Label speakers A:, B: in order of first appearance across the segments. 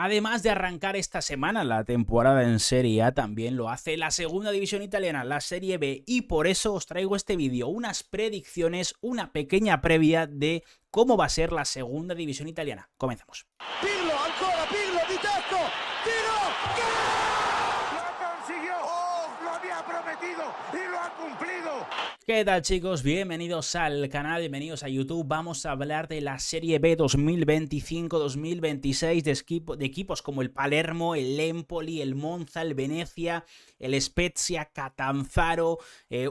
A: Además de arrancar esta semana la temporada en Serie A, también lo hace la segunda división italiana, la Serie B, y por eso os traigo este vídeo, unas predicciones, una pequeña previa de cómo va a ser la segunda división italiana. Comencemos.
B: Pirlo, ancora Pirlo di tacco, tiro, ¡gol! ¡Lo consiguió! ¡Oh, lo había prometido y lo ha cumplido!
A: ¿Qué tal, chicos? Bienvenidos al canal, bienvenidos a YouTube. Vamos a hablar de la Serie B 2025-2026 de equipos como el Palermo, el Empoli, el Monza, el Venezia, el Spezia, Catanzaro,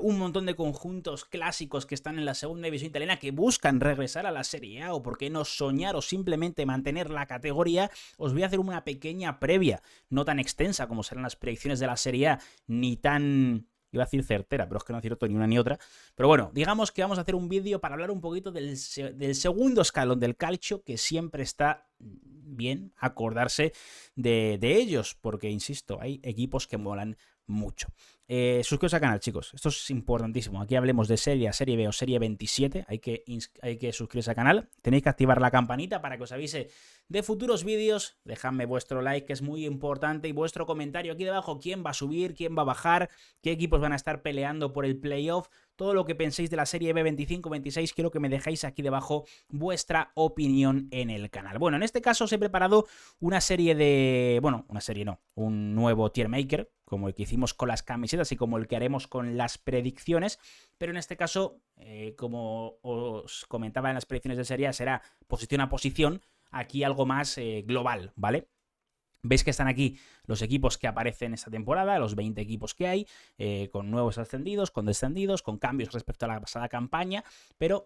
A: un montón de conjuntos clásicos que están en la segunda división italiana que buscan regresar a la Serie A o por qué no soñar o simplemente mantener la categoría. Os voy a hacer una pequeña previa, no tan extensa como serán las predicciones de la Serie A, ni tan... Iba a decir certera, pero es que no acierto ni una ni otra. Pero bueno, digamos que vamos a hacer un vídeo para hablar un poquito del segundo escalón del calcio, que siempre está bien acordarse de ellos, porque, insisto, hay equipos que molan mucho. Suscribiros al canal, chicos, esto es importantísimo. Aquí hablemos de Serie A, Serie B o Serie 27, hay que suscribirse al canal. Tenéis que activar la campanita para que os avise de futuros vídeos. Dejadme vuestro like, que es muy importante, y vuestro comentario aquí debajo: quién va a subir, quién va a bajar, qué equipos van a estar peleando por el playoff. Todo lo que penséis de la Serie B 25-26, quiero que me dejéis aquí debajo vuestra opinión en el canal. Bueno, en este caso os he preparado una serie de... Bueno, una serie no, un nuevo tier maker, como el que hicimos con las camisetas y como el que haremos con las predicciones, pero en este caso, como os comentaba en las predicciones de Serie A, será posición a posición, aquí algo más global, ¿vale? Veis que están aquí los equipos que aparecen esta temporada, los 20 equipos que hay, con nuevos ascendidos, con descendidos, con cambios respecto a la pasada campaña, pero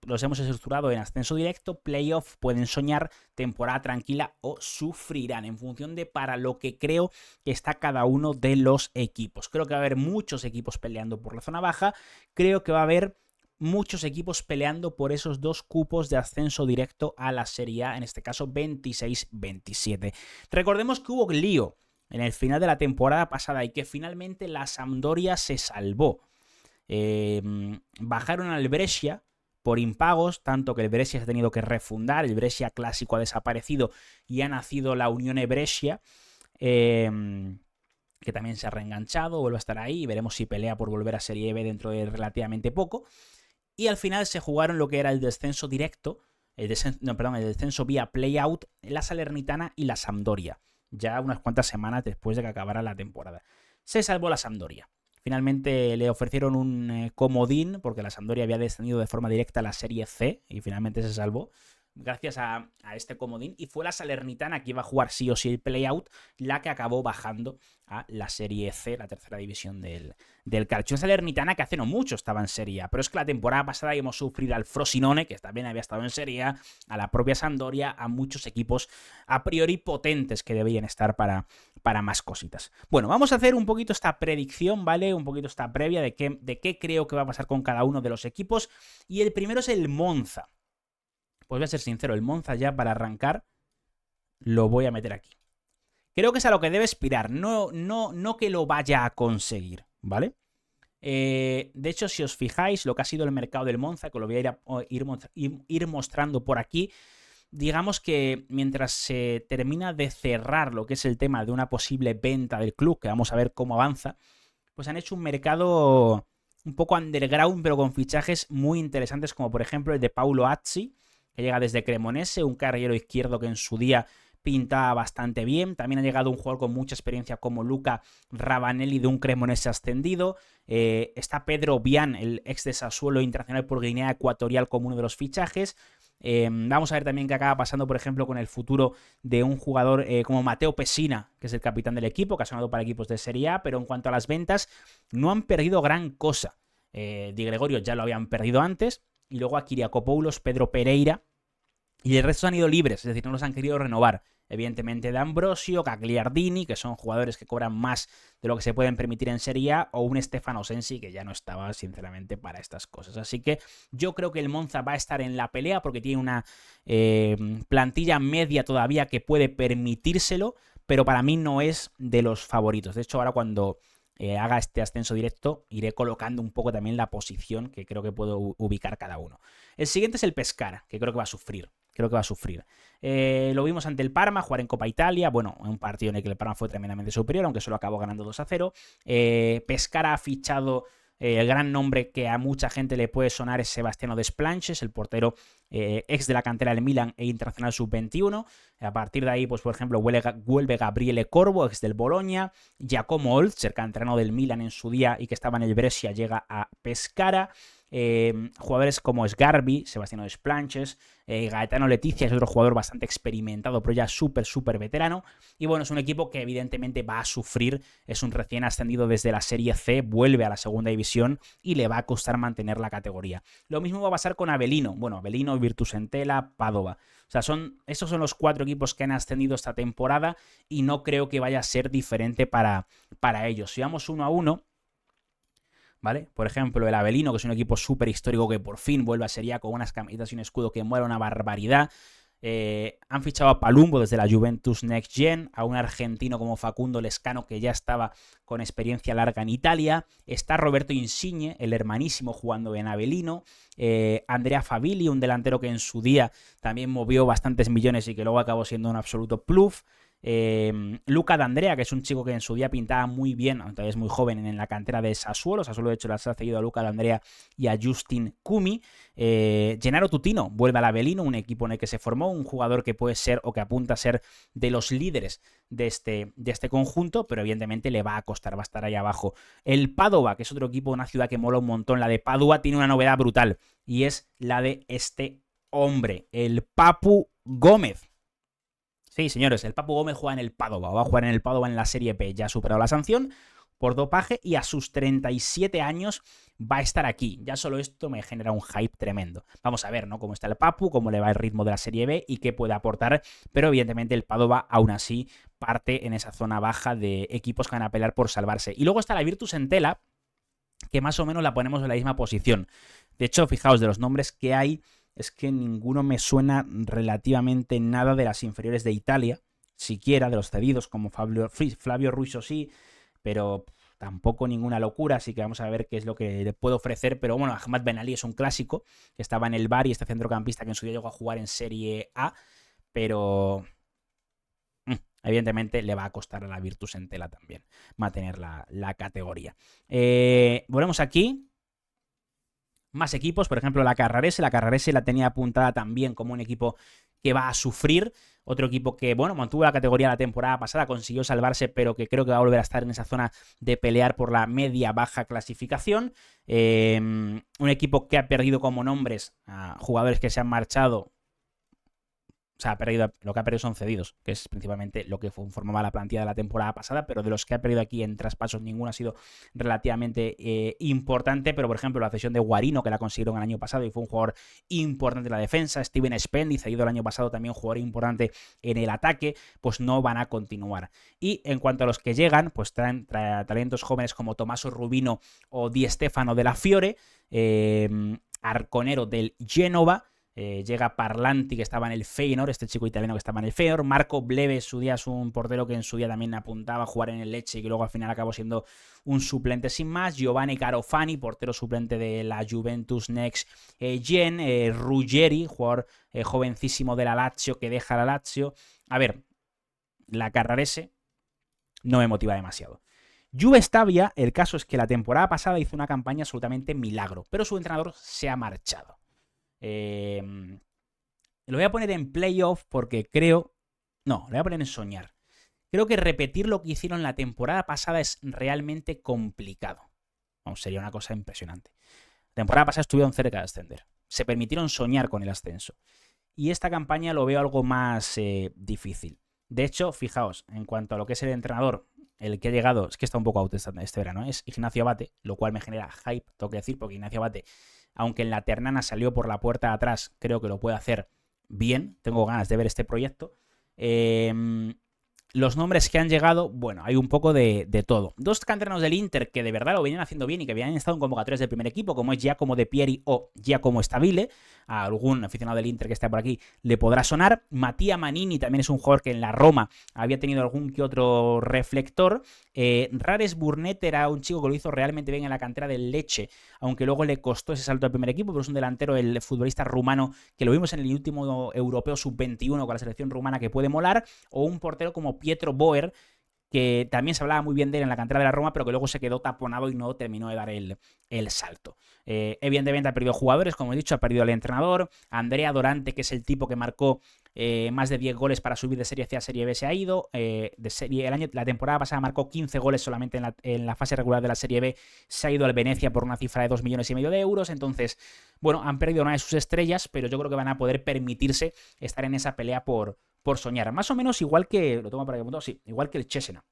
A: los hemos estructurado en ascenso directo, playoff, pueden soñar, temporada tranquila o sufrirán, en función de para lo que creo que está cada uno de los equipos. Creo que va a haber muchos equipos peleando por la zona baja, creo que va a haber muchos equipos peleando por esos dos cupos de ascenso directo a la Serie A, en este caso 26-27. Recordemos que hubo lío en el final de la temporada pasada y que finalmente la Sampdoria se salvó. Bajaron al Brescia por impagos, tanto que el Brescia se ha tenido que refundar, el Brescia clásico ha desaparecido y ha nacido la Unione Brescia, que también se ha reenganchado, vuelve a estar ahí y veremos si pelea por volver a Serie B dentro de relativamente poco. Y al final se jugaron lo que era el descenso directo, el descenso vía play-out, la Salernitana y la Sampdoria, ya unas cuantas semanas después de que acabara la temporada. Se salvó la Sampdoria. Finalmente le ofrecieron un comodín, porque la Sampdoria había descendido de forma directa a la Serie C, y finalmente se salvó gracias a este comodín, y fue la Salernitana, que iba a jugar sí o sí el play-out, la que acabó bajando a la Serie C, la tercera división del calcio. Una Salernitana que hace no mucho estaba en Serie A, pero es que la temporada pasada íbamos a sufrir al Frosinone, que también había estado en Serie A la propia Sampdoria, a muchos equipos a priori potentes que deberían estar para más cositas. Bueno, vamos a hacer un poquito esta predicción, ¿vale? Un poquito esta previa de qué creo que va a pasar con cada uno de los equipos, y el primero es el Monza. Pues voy a ser sincero, el Monza ya para arrancar lo voy a meter aquí. Creo que es a lo que debe aspirar, no que lo vaya a conseguir, ¿vale? De hecho, si os fijáis, lo que ha sido el mercado del Monza, que lo voy a ir mostrando por aquí, digamos que mientras se termina de cerrar lo que es el tema de una posible venta del club, que vamos a ver cómo avanza, pues han hecho un mercado un poco underground, pero con fichajes muy interesantes, como por ejemplo el de Paulo Azzi, que llega desde Cremonese, un carrilero izquierdo que en su día pinta bastante bien. También ha llegado un jugador con mucha experiencia como Luca Ravanelli, de un Cremonese ascendido. Está Pedro Bian, el ex de Sassuolo, internacional por Guinea Ecuatorial, como uno de los fichajes. Vamos a ver también qué acaba pasando, por ejemplo, con el futuro de un jugador como Matteo Pessina, que es el capitán del equipo, que ha sonado para equipos de Serie A, pero en cuanto a las ventas, no han perdido gran cosa. Di Gregorio ya lo habían perdido antes, y luego a Kyriakopoulos, Pedro Pereira, y el resto han ido libres, es decir, no los han querido renovar. Evidentemente, De Ambrosio, Gagliardini, que son jugadores que cobran más de lo que se pueden permitir en Serie A, o un Stefano Sensi, que ya no estaba, sinceramente, para estas cosas. Así que yo creo que el Monza va a estar en la pelea porque tiene una plantilla media todavía que puede permitírselo, pero para mí no es de los favoritos. De hecho, ahora cuando haga este ascenso directo, iré colocando un poco también la posición que creo que puedo ubicar cada uno. El siguiente es el Pescara, que creo que va a sufrir. creo que va a sufrir. Lo vimos ante el Parma, jugar en Copa Italia, bueno, en un partido en el que el Parma fue tremendamente superior, aunque solo acabó ganando 2-0. Pescara ha fichado el gran nombre que a mucha gente le puede sonar es Sebastiano Desplanches, el portero ex de la cantera del Milan e internacional sub-21. A partir de ahí, pues por ejemplo, vuelve Gabriele Corbo, ex del Bologna. Giacomo Olzer, canterano del Milan en su día y que estaba en el Brescia, llega a Pescara. Jugadores como Sgarbi, Sebastiano Desplanches, Gaetano Letizia es otro jugador bastante experimentado, pero ya súper veterano. Y bueno, es un equipo que evidentemente va a sufrir, es un recién ascendido desde la Serie C, vuelve a la segunda división y le va a costar mantener la categoría. Lo mismo va a pasar con Avellino, bueno, Avellino, Virtus Entella, Padova. O sea, estos son los 4 equipos que han ascendido esta temporada y no creo que vaya a ser diferente para ellos. Si vamos 1 a 1, ¿vale? Por ejemplo, el Avellino, que es un equipo súper histórico que por fin vuelve a Serie A con unas camisetas y un escudo que muera una barbaridad. Han fichado a Palumbo desde la Juventus Next Gen, a un argentino como Facundo Lescano que ya estaba con experiencia larga en Italia. Está Roberto Insigne, el hermanísimo, jugando en Avellino. Andrea Favilli, un delantero que en su día también movió bastantes millones y que luego acabó siendo un absoluto bluff. Luca D'Andrea, que es un chico que en su día pintaba muy bien, aunque es muy joven, en la cantera de Sassuolo. Sassuolo de hecho las ha cedido a Luca D'Andrea y a Justin Kumi. Gennaro Tutino vuelve al Avellino, un equipo en el que se formó, un jugador que puede ser o que apunta a ser de los líderes de este conjunto, pero evidentemente le va a costar, va a estar ahí abajo. El Padova, que es otro equipo, una ciudad que mola un montón, la de Padua, tiene una novedad brutal y es la de este hombre, el Papu Gómez. Sí, señores, el Papu Gómez juega en el Padova, va a jugar en el Padova en la Serie B, ya ha superado la sanción por dopaje y a sus 37 años va a estar aquí. Ya solo esto me genera un hype tremendo. Vamos a ver, ¿no? Cómo está el Papu, cómo le va el ritmo de la Serie B y qué puede aportar, pero evidentemente el Padova aún así parte en esa zona baja de equipos que van a pelear por salvarse. Y luego está la Virtus Entella, que más o menos la ponemos en la misma posición. De hecho, fijaos, de los nombres que hay, es que ninguno me suena relativamente nada de las inferiores de Italia, siquiera de los cedidos como Flavio Ruiz sí, pero tampoco ninguna locura, así que vamos a ver qué es lo que le puedo ofrecer. Pero bueno, Ahmad Ben Ali es un clásico, que estaba en el Bar y este centrocampista que en su día llegó a jugar en Serie A, pero evidentemente le va a costar a la Virtus Entella también mantener la categoría. Volvemos aquí. Más equipos, por ejemplo la Carrarese la tenía apuntada también como un equipo que va a sufrir. Otro equipo que, bueno, mantuvo la categoría la temporada pasada, consiguió salvarse, pero que creo que va a volver a estar en esa zona de pelear por la media-baja clasificación. Un equipo que ha perdido como nombres a jugadores que se han marchado. O sea, lo que ha perdido son cedidos, que es principalmente lo que formaba la plantilla de la temporada pasada, pero de los que ha perdido aquí en traspasos ninguno ha sido relativamente importante. Pero, por ejemplo, la cesión de Guarino, que la consiguieron el año pasado y fue un jugador importante en la defensa. Steven Spendi, cedido el año pasado, también jugador importante en el ataque, pues no van a continuar. Y en cuanto a los que llegan, pues traen talentos jóvenes como Tommaso Rubino o Di Stefano de la Fiore, Arconero del Génova. Llega Parlanti, que estaba en el Feyenoord, este chico italiano que estaba en el Feyenoord. Marco Bleve, en su día es un portero que en su día también apuntaba a jugar en el Lecce y que luego al final acabó siendo un suplente sin más. Giovanni Carofani, portero suplente de la Juventus Next Gen. Ruggeri, jugador jovencísimo de la Lazio que deja la Lazio. A ver, la Carrarese no me motiva demasiado. Juve Stabia, el caso es que la temporada pasada hizo una campaña absolutamente milagro, pero su entrenador se ha marchado. Lo voy a poner en playoff porque creo... No, lo voy a poner en soñar. Creo que repetir lo que hicieron la temporada pasada es realmente complicado. Vamos, sería una cosa impresionante. La temporada pasada estuvieron cerca de ascender. Se permitieron soñar con el ascenso. Y esta campaña lo veo algo más difícil. De hecho, fijaos, en cuanto a lo que es el entrenador, el que ha llegado, es que está un poco out este verano, es Ignacio Abate, lo cual me genera hype, tengo que decir, porque Ignacio Abate, aunque en la Ternana salió por la puerta de atrás, creo que lo puede hacer bien. Tengo ganas de ver este proyecto. los nombres que han llegado, bueno, hay un poco de todo. Dos canteranos del Inter que de verdad lo venían haciendo bien y que habían estado en convocatorias del primer equipo, como es Giacomo De Pieri o Giacomo Stabile. A algún aficionado del Inter que está por aquí le podrá sonar. Mattia Manini también es un jugador que en la Roma había tenido algún que otro reflector. Rares Burnett era un chico que lo hizo realmente bien en la cantera del Lecce, aunque luego le costó ese salto al primer equipo, pero es un delantero, el futbolista rumano, que lo vimos en el último europeo sub-21 con la selección rumana, que puede molar. O un portero como Pietro Boer, que también se hablaba muy bien de él en la cantera de la Roma, pero que luego se quedó taponado y no terminó de dar el salto. Evidentemente ha perdido jugadores, como he dicho, ha perdido al entrenador. Andrea Dorante, que es el tipo que marcó más de 10 goles para subir de Serie C a Serie B, se ha ido. La temporada pasada marcó 15 goles solamente en la fase regular de la Serie B, se ha ido al Venecia por una cifra de 2,5 millones de euros. Entonces, bueno, han perdido una de sus estrellas, pero yo creo que van a poder permitirse estar en esa pelea por soñar. Más o menos igual que, lo tomo para que apuntado, sí, igual que el Cesena.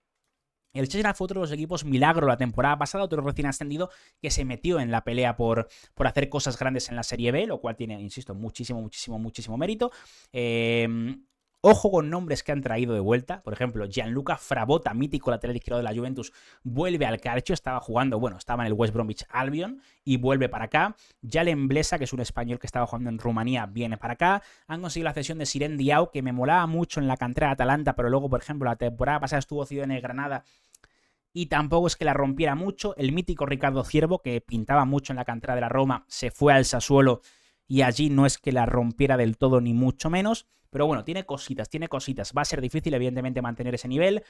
A: El Cesena fue otro de los equipos milagro la temporada pasada, otro recién ascendido que se metió en la pelea por hacer cosas grandes en la Serie B, lo cual tiene, insisto, muchísimo mérito. Ojo con nombres que han traído de vuelta. Por ejemplo, Gianluca Frabotta, mítico lateral izquierdo de la Juventus, vuelve al Calcio. Estaba en el West Bromwich Albion y vuelve para acá. Jalen Blesa, que es un español que estaba jugando en Rumanía, viene para acá. Han conseguido la cesión de Siren Diao, que me molaba mucho en la cantera de Atalanta, pero luego, por ejemplo, la temporada pasada estuvo cedido en el Granada y tampoco es que la rompiera mucho. El mítico Ricardo Ciervo, que pintaba mucho en la cantera de la Roma, se fue al Sassuolo y allí no es que la rompiera del todo ni mucho menos. Pero bueno, tiene cositas. Va a ser difícil, evidentemente, mantener ese nivel.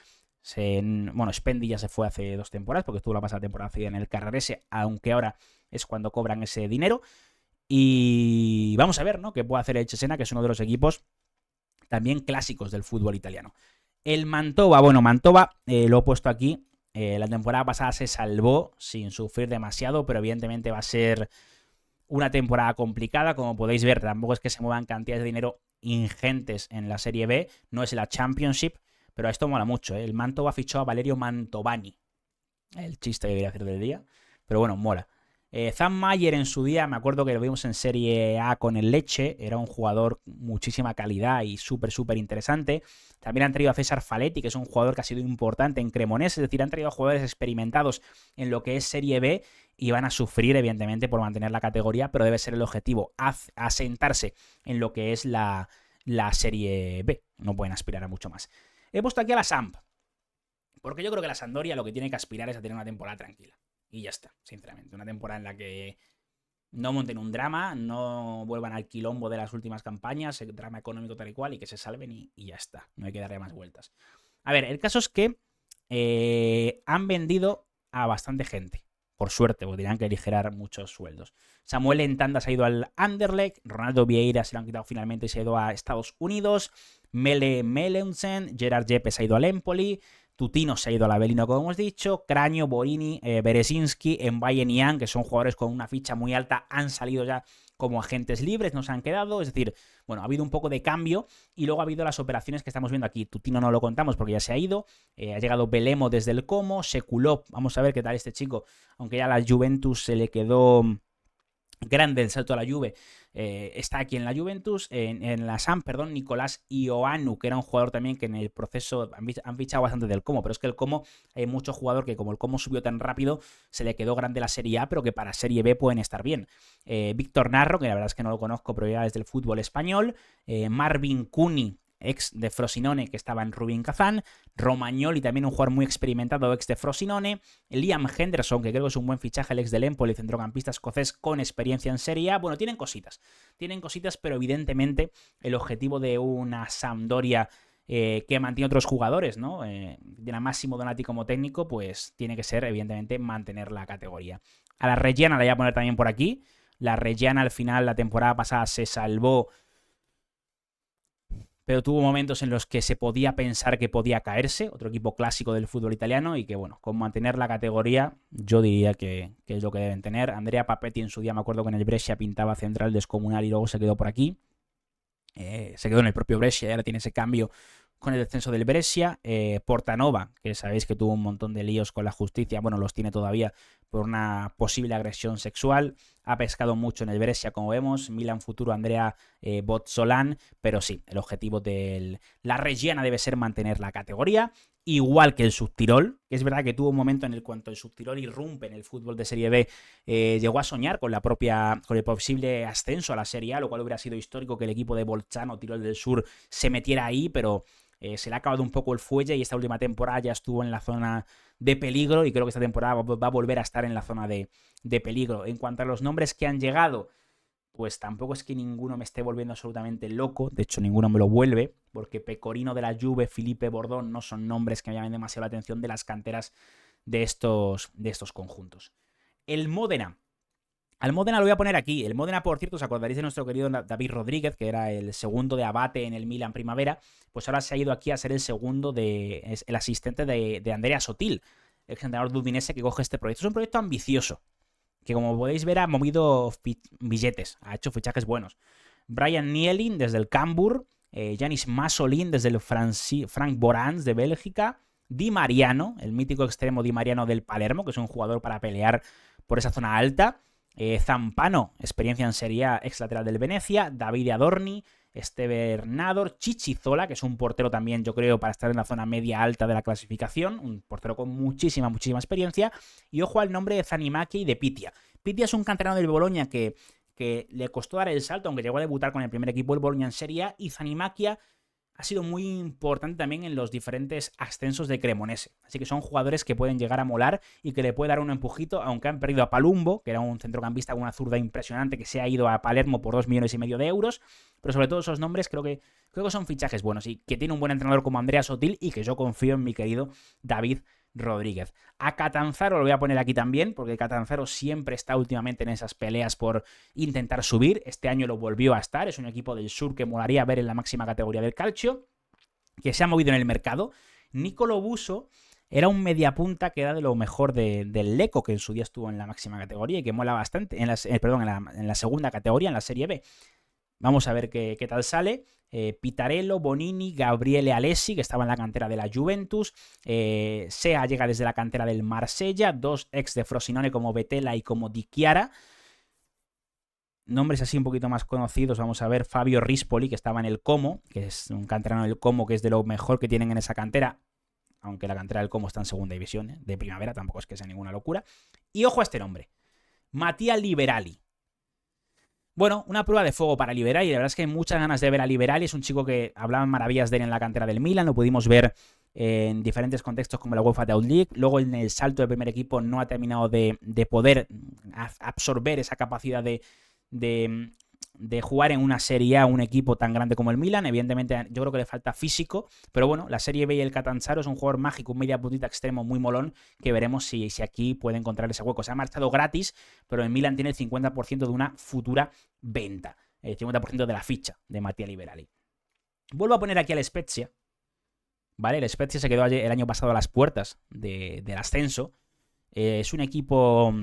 A: Spendi ya se fue hace 2 temporadas, porque estuvo la pasada temporada en el Carrarese, aunque ahora es cuando cobran ese dinero. Y vamos a ver, ¿no?, qué puede hacer el Cesena, que es uno de los equipos también clásicos del fútbol italiano. El Mantova, lo he puesto aquí. La temporada pasada se salvó sin sufrir demasiado, pero evidentemente va a ser una temporada complicada. Como podéis ver, tampoco es que se muevan cantidades de dinero ingentes en la Serie B, no es la Championship, pero esto mola mucho, ¿eh? El Mantova fichó a Valerio Mantovani, el chiste que quería hacer del día, pero bueno, mola. Zan Mayer en su día, me acuerdo que lo vimos en Serie A con el Lecce, era un jugador muchísima calidad y súper interesante. También han traído a César Faletti, que es un jugador que ha sido importante en Cremonese, es decir, han traído a jugadores experimentados en lo que es Serie B y van a sufrir, evidentemente, por mantener la categoría, pero debe ser el objetivo, asentarse en lo que es la Serie B. No pueden aspirar a mucho más. He puesto aquí a la Samp, porque yo creo que la Sampdoria lo que tiene que aspirar es a tener una temporada tranquila. Y ya está, sinceramente. Una temporada en la que no monten un drama, no vuelvan al quilombo de las últimas campañas, el drama económico tal y cual, y que se salven y ya está. No hay que darle más vueltas. A ver, el caso es que han vendido a bastante gente. Por suerte, porque tenían que aligerar muchos sueldos. Samuel Entanda se ha ido al Anderlecht, Ronaldo Vieira se lo han quitado finalmente y se ha ido a Estados Unidos, Mele Melensen, Gerard Yepes se ha ido al Empoli, Tutino se ha ido al Avellino, como hemos dicho, Craño, Borini, Berezinski, Mbaye Niang, que son jugadores con una ficha muy alta, han salido ya como agentes libres, no se han quedado. Es decir, bueno, ha habido un poco de cambio y luego ha habido las operaciones que estamos viendo aquí. Tutino no lo contamos porque ya se ha ido, ha llegado Belemo desde el Como, Sekulov, vamos a ver qué tal este chico, aunque ya la Juventus se le quedó grande el salto a la Juve, está aquí en la Juventus, en la Samp, perdón, Nicolás Ioannou, que era un jugador también que en el proceso han fichado bastante del Como, pero es que el Como, hay mucho jugador que como el Como subió tan rápido, se le quedó grande la Serie A, pero que para Serie B pueden estar bien. Víctor Narro, que la verdad es que no lo conozco, pero ya desde el fútbol español, Marvin Cuni, ex de Frosinone, que estaba en Rubin Kazán, Romagnoli, también un jugador muy experimentado, ex de Frosinone, Liam Henderson, que creo que es un buen fichaje, el ex del Empoli, centrocampista escocés con experiencia en Serie A. Bueno, tienen cositas, pero evidentemente el objetivo de una Sampdoria que mantiene otros jugadores, ¿no? Tiene Massimo Donati como técnico, pues tiene que ser, evidentemente, mantener la categoría. A la Reggiana la voy a poner también por aquí. La Reggiana al final, la temporada pasada, se salvó, pero tuvo momentos en los que se podía pensar que podía caerse, otro equipo clásico del fútbol italiano, y que bueno, con mantener la categoría, yo diría que es lo que deben tener. Andrea Papetti en su día, me acuerdo que en el Brescia pintaba central descomunal y luego se quedó por aquí. Se quedó en el propio Brescia y ahora tiene ese cambio con el descenso del Brescia. Portanova, que sabéis que tuvo un montón de líos con la justicia, bueno, los tiene todavía por una posible agresión sexual. Ha pescado mucho en el Brescia, como vemos. Milan futuro Andrea Bozzolan. Pero sí, el objetivo de la Reggiana debe ser mantener la categoría. Igual que el Subtirol, que es verdad que tuvo un momento en el cuanto el Subtirol irrumpe en el fútbol de Serie B, llegó a soñar con el posible ascenso a la Serie A, lo cual hubiera sido histórico que el equipo de Bolzano, Tirol del Sur, se metiera ahí, pero se le ha acabado un poco el fuelle y esta última temporada ya estuvo en la zona de peligro y creo que esta temporada va a volver a estar en la zona de peligro. En cuanto a los nombres que han llegado, pues tampoco es que ninguno me esté volviendo absolutamente loco, de hecho ninguno me lo vuelve, porque Pecorino de la Juve, Felipe Bordón no son nombres que me llamen demasiado la atención de las canteras de estos conjuntos. El Módena. Al Módena lo voy a poner aquí. El Módena, por cierto, os acordaréis de nuestro querido David Rodríguez, que era el segundo de Abate en el Milan Primavera, pues ahora se ha ido aquí a ser el segundo es el asistente de Andrea Sotil, el entrenador de Udinese que coge este proyecto. Es un proyecto ambicioso, que como podéis ver ha movido billetes, ha hecho fichajes buenos. Brian Nielin desde el Cambuur, Yanis Masolin desde el Frank Borans de Bélgica, Di Mariano, el mítico extremo Di Mariano del Palermo, que es un jugador para pelear por esa zona alta, Zampano, experiencia en Serie A, ex lateral del Venecia, Davide Adorni, Esteve Nador, Chichizola, que es un portero también, yo creo, para estar en la zona media alta de la clasificación, un portero con muchísima experiencia, y ojo al nombre de Zanimaki y de Pitia. Pitia es un canterano del Bologna que le costó dar el salto, aunque llegó a debutar con el primer equipo del Bologna en Serie A, y Zanimakia ha sido muy importante también en los diferentes ascensos de Cremonese. Así que son jugadores que pueden llegar a molar y que le puede dar un empujito, aunque han perdido a Palumbo, que era un centrocampista con una zurda impresionante que se ha ido a Palermo por 2,5 millones de euros. Pero sobre todo esos nombres creo que son fichajes buenos y que tiene un buen entrenador como Andrea Sotil y que yo confío en mi querido David Rodríguez. A Catanzaro lo voy a poner aquí también, porque Catanzaro siempre está últimamente en esas peleas por intentar subir. Este año lo volvió a estar, es un equipo del sur que molaría ver en la máxima categoría del calcio, que se ha movido en el mercado. Nicolo Buso era un mediapunta que era de lo mejor del Lecco, que en su día estuvo en la máxima categoría y que mola bastante, en la segunda categoría, en la Serie B. Vamos a ver qué tal sale. Pitarello, Bonini, Gabriele Alessi, que estaba en la cantera de la Juventus. Sea llega desde la cantera del Marsella. 2 ex de Frosinone como Betela y como Di Chiara. Nombres así un poquito más conocidos. Vamos a ver Fabio Rispoli, que estaba en el Como, que es un canterano del Como, que es de lo mejor que tienen en esa cantera. Aunque la cantera del Como está en segunda división, de primavera, tampoco es que sea ninguna locura. Y ojo a este nombre. Mattia Liberali. Bueno, una prueba de fuego para Liberali. La verdad es que hay muchas ganas de ver a Liberali. Es un chico que hablaban maravillas de él en la cantera del Milan. Lo pudimos ver en diferentes contextos como la UEFA Youth League. Luego en el salto del primer equipo no ha terminado de poder absorber esa capacidad de jugar en una Serie A un equipo tan grande como el Milan. Evidentemente yo creo que le falta físico, pero bueno, la Serie B y el Catanzaro es un jugador mágico, un media puntita extremo muy molón, que veremos si aquí puede encontrar ese hueco. Se ha marchado gratis, pero el Milan tiene el 50% de una futura venta, el 50% de la ficha de Mattia Liberali. Vuelvo a poner aquí al Spezia, ¿vale? El Spezia se quedó el año pasado a las puertas del ascenso. Es un equipo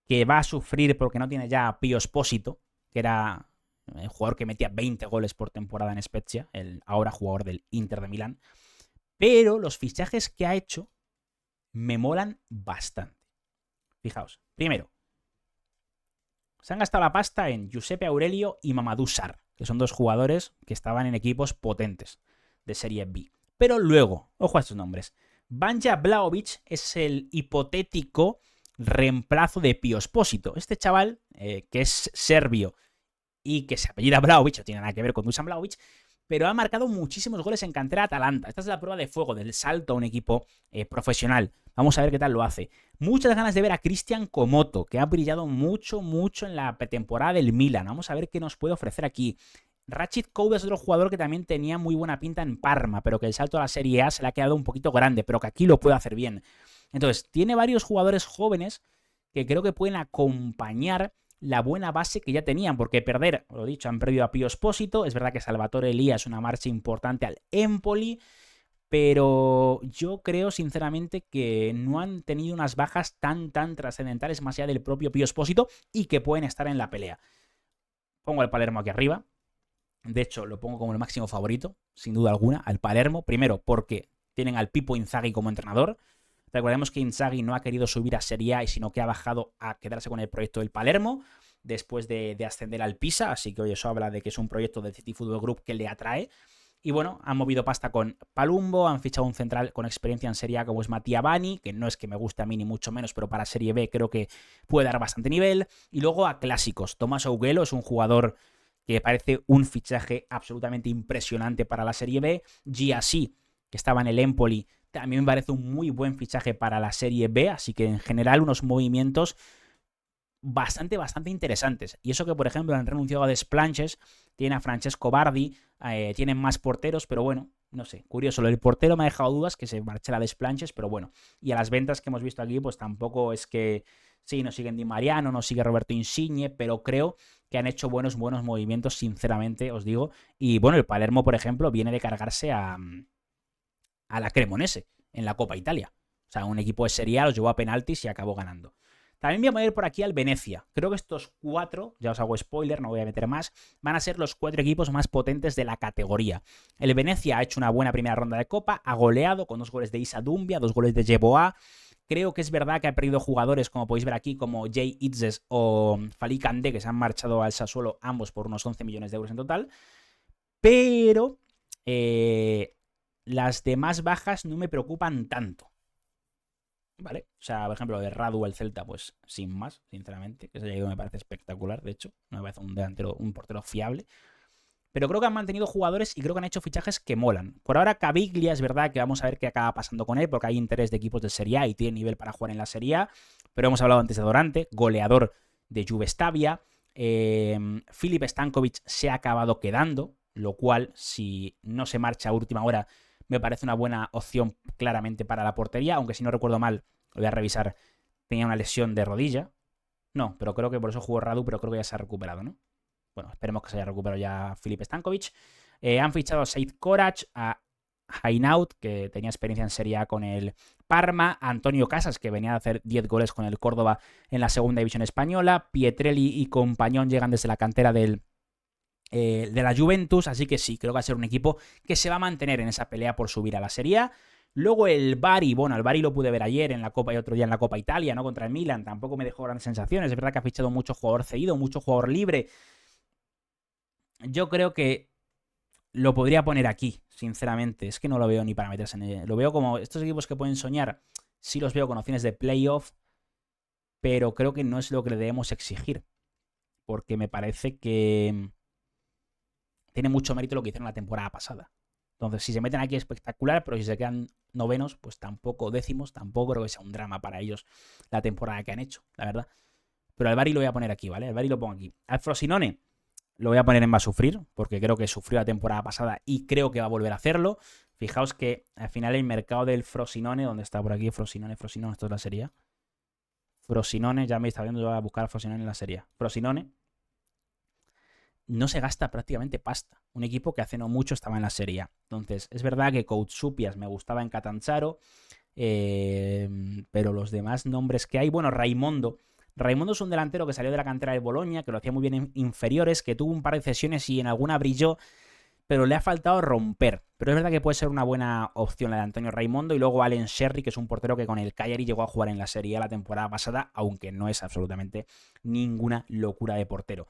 A: que va a sufrir porque no tiene ya a Pio Esposito, que era el jugador que metía 20 goles por temporada en Spezia, el ahora jugador del Inter de Milán. Pero los fichajes que ha hecho me molan bastante. Fijaos, primero, se han gastado la pasta en Giuseppe Aurelio y Mamadou Sarr, que son 2 jugadores que estaban en equipos potentes de Serie B. Pero luego, ojo a estos nombres, Banja Vlahovic es el hipotético reemplazo de Pio Esposito. Este chaval, que es serbio y que se apellida Vlahovic, no tiene nada que ver con Dusan Vlahovic, pero ha marcado muchísimos goles en cantera Atalanta. Esta es la prueba de fuego del salto a un equipo profesional. Vamos a ver qué tal lo hace. Muchas ganas de ver a Cristian Comoto, que ha brillado mucho en la pretemporada del Milan. Vamos a ver qué nos puede ofrecer aquí. Rachid Koube es otro jugador que también tenía muy buena pinta en Parma, pero que el salto a la Serie A se le ha quedado un poquito grande, pero que aquí lo puede hacer bien. Entonces, tiene varios jugadores jóvenes que creo que pueden acompañar la buena base que ya tenían, porque perder, lo dicho, han perdido a Pio Esposito. Es verdad que Salvatore Elia es una marcha importante al Empoli, pero yo creo sinceramente que no han tenido unas bajas tan trascendentales más allá del propio Pio Esposito y que pueden estar en la pelea. Pongo el Palermo aquí arriba. De hecho, lo pongo como el máximo favorito, sin duda alguna, al Palermo. Primero, porque tienen al Pippo Inzaghi como entrenador. Recordemos que Inzaghi no ha querido subir a Serie A, sino que ha bajado a quedarse con el proyecto del Palermo después de ascender al Pisa. Así que hoy eso habla de que es un proyecto del City Football Group que le atrae. Y bueno, han movido pasta con Palumbo, han fichado un central con experiencia en Serie A como es Mattia Bani, que no es que me guste a mí ni mucho menos, pero para Serie B creo que puede dar bastante nivel. Y luego a clásicos. Tomás Auguelo es un jugador que parece un fichaje absolutamente impresionante para la Serie B. Giassi, que estaba en el Empoli, también me parece un muy buen fichaje para la Serie B, así que en general unos movimientos bastante interesantes. Y eso que, por ejemplo, han renunciado a Desplanches, tienen a Francesco Bardi, tienen más porteros, pero bueno, no sé, curioso. Lo del portero me ha dejado dudas, que se marchara a Desplanches, pero bueno. Y a las ventas que hemos visto aquí, pues tampoco es que... Sí, nos siguen Di Mariano, nos sigue Roberto Insigne, pero creo que han hecho buenos movimientos, sinceramente, os digo. Y bueno, el Palermo, por ejemplo, viene de cargarse a la Cremonese en la Copa Italia. O sea, un equipo de Serie A los llevó a penaltis y acabó ganando. También voy a mover por aquí al Venecia. Creo que estos 4, ya os hago spoiler, no voy a meter más, van a ser los 4 equipos más potentes de la categoría. El Venecia ha hecho una buena primera ronda de Copa, ha goleado con 2 goles de Issa Doumbia, 2 goles de Yeboah. Creo que es verdad que ha perdido jugadores, como podéis ver aquí, como Jay Itzes o Fali Kandé, que se han marchado al Sassuolo, ambos por unos 11 millones de euros en total. Pero las demás bajas no me preocupan tanto. ¿Vale? O sea, por ejemplo, de Radu, el Celta, pues sin más, sinceramente, que se haya ido me parece espectacular, de hecho, me parece un delantero, un portero fiable. Pero creo que han mantenido jugadores y creo que han hecho fichajes que molan. Por ahora, Caviglia es verdad que vamos a ver qué acaba pasando con él, porque hay interés de equipos de Serie A y tiene nivel para jugar en la Serie A. Pero hemos hablado antes de Dorante, goleador de Juve Stabia. Filip Stankovic se ha acabado quedando, lo cual, si no se marcha a última hora, me parece una buena opción claramente para la portería, aunque si no recuerdo mal, lo voy a revisar, tenía una lesión de rodilla. No, pero creo que por eso jugó Radu, pero creo que ya se ha recuperado, ¿no? Bueno, esperemos que se haya recuperado ya Filip Stankovic. Han fichado a Seid Korac, a Hainaut, que tenía experiencia en Serie A con el Parma, a Antonio Casas, que venía a hacer 10 goles con el Córdoba en la segunda división española, Pietrelli y Compañón llegan desde la cantera de la Juventus, así que sí, creo que va a ser un equipo que se va a mantener en esa pelea por subir a la Serie A. Luego el Bari, bueno, el Bari lo pude ver ayer en la Copa y otro día en la Copa Italia, ¿no? Contra el Milan, tampoco me dejó grandes sensaciones, es verdad que ha fichado mucho jugador cedido, mucho jugador libre. Yo creo que lo podría poner aquí, sinceramente, es que no lo veo ni para meterse en él. Lo veo como estos equipos que pueden soñar, sí los veo con opciones de playoff, pero creo que no es lo que le debemos exigir, porque me parece que tiene mucho mérito lo que hicieron la temporada pasada. Entonces, si se meten aquí espectacular, pero si se quedan novenos, pues tampoco, décimos, tampoco creo que sea un drama para ellos la temporada que han hecho, la verdad. Pero al Bari lo voy a poner aquí, ¿vale? Al Bari lo pongo aquí. Al Frosinone lo voy a poner en va a sufrir, porque creo que sufrió la temporada pasada y creo que va a volver a hacerlo. Fijaos que al final el mercado del Frosinone, ¿dónde está por aquí? Frosinone, esto es la serie. Frosinone, ya me está viendo, yo voy a buscar a Frosinone en la serie. Frosinone no se gasta prácticamente pasta. Un equipo que hace no mucho estaba en la Serie A. Entonces, es verdad que Koutsupias me gustaba en Catanzaro, pero los demás nombres que hay, bueno, Raimondo. Raimondo es un delantero que salió de la cantera de Boloña, que lo hacía muy bien en inferiores, que tuvo un par de cesiones y en alguna brilló, pero le ha faltado romper. Pero es verdad que puede ser una buena opción la de Antonio Raimondo. Y luego Allen Sherry, que es un portero que con el Cagliari llegó a jugar en la Serie A la temporada pasada, aunque no es absolutamente ninguna locura de portero.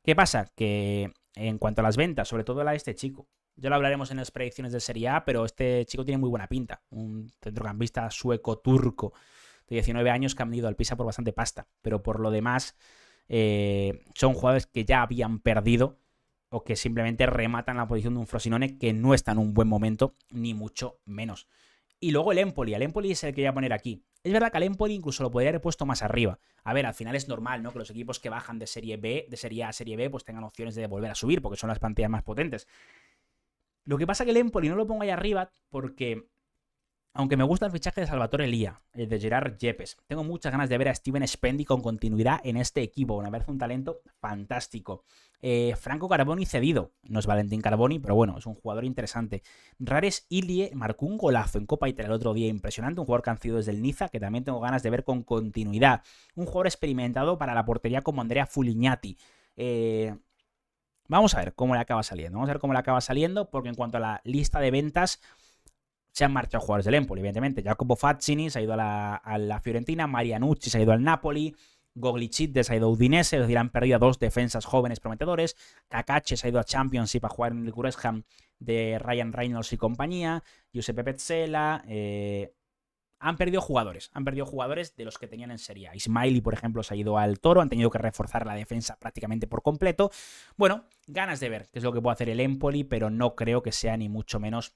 A: ¿Qué pasa? Que en cuanto a las ventas, sobre todo la de este chico, ya lo hablaremos en las predicciones de Serie A, pero este chico tiene muy buena pinta. Un centrocampista sueco-turco de 19 años que han venido al Pisa por bastante pasta. Pero por lo demás, son jugadores que ya habían perdido o que simplemente rematan la posición de un Frosinone que no está en un buen momento, ni mucho menos. Y luego el Empoli. El Empoli es el que voy a poner aquí. Es verdad que al Empoli incluso lo podría haber puesto más arriba. A ver, al final es normal, ¿no? Que los equipos que bajan de Serie B, de Serie A a Serie B, pues tengan opciones de volver a subir, porque son las plantillas más potentes. Lo que pasa es que el Empoli no lo pongo ahí arriba porque, aunque me gusta el fichaje de Salvatore Lia, el de Gerard Yepes, tengo muchas ganas de ver a Steven Spendi con continuidad en este equipo. Me parece un talento fantástico. Franco Carboni cedido. No es Valentín Carboni, pero bueno, es un jugador interesante. Rares Ilie marcó un golazo en Copa Italia el otro día, impresionante. Un jugador que han cedido desde el Niza, que también tengo ganas de ver con continuidad. Un jugador experimentado para la portería como Andrea Fulignati. Vamos a ver cómo le acaba saliendo. Porque en cuanto a la lista de ventas, se han marchado jugadores del Empoli, evidentemente. Jacopo Fazzini se ha ido a la Fiorentina, Marianucci se ha ido al Napoli, Goglicidde se ha ido a Udinese, es decir, han perdido a 2 defensas jóvenes prometedores, Cacace se ha ido a Championship a jugar en el West Ham de Ryan Reynolds y compañía, Giuseppe Pezzella, han perdido jugadores de los que tenían en Serie A. Ismaili, por ejemplo, se ha ido al Toro, han tenido que reforzar la defensa prácticamente por completo. Bueno, ganas de ver qué es lo que puede hacer el Empoli, pero no creo que sea ni mucho menos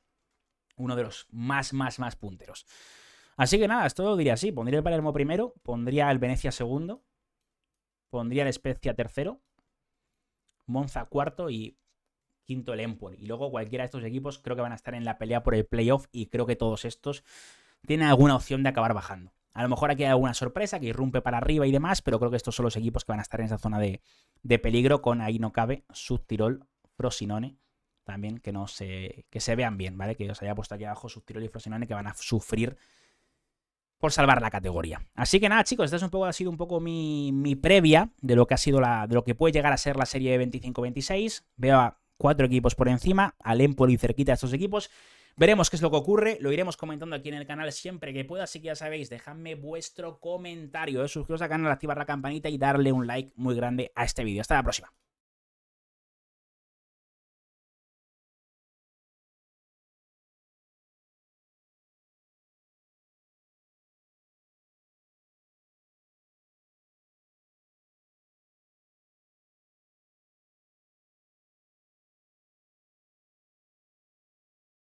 A: uno de los más punteros. Así que nada, esto lo diría así. Pondría el Palermo primero, pondría el Venecia segundo, pondría el Spezia tercero, Monza cuarto y quinto el Empoli. Y luego cualquiera de estos equipos creo que van a estar en la pelea por el playoff y creo que todos estos tienen alguna opción de acabar bajando. A lo mejor aquí hay alguna sorpresa que irrumpe para arriba y demás, pero creo que estos son los equipos que van a estar en esa zona de peligro, con ahí no cabe Südtirol, Frosinone, también que se vean bien, ¿vale? Que os haya puesto aquí abajo Südtirol y Frosinone, que van a sufrir por salvar la categoría. Así que nada, chicos, esta ha sido un poco mi previa de lo que ha sido de lo que puede llegar a ser la serie de 25-26. Veo a 4 equipos por encima, al Empoli cerquita de estos equipos. Veremos qué es lo que ocurre, lo iremos comentando aquí en el canal siempre que pueda, así que ya sabéis, dejadme vuestro comentario, suscribiros al canal, activar la campanita y darle un like muy grande a este vídeo. Hasta la próxima.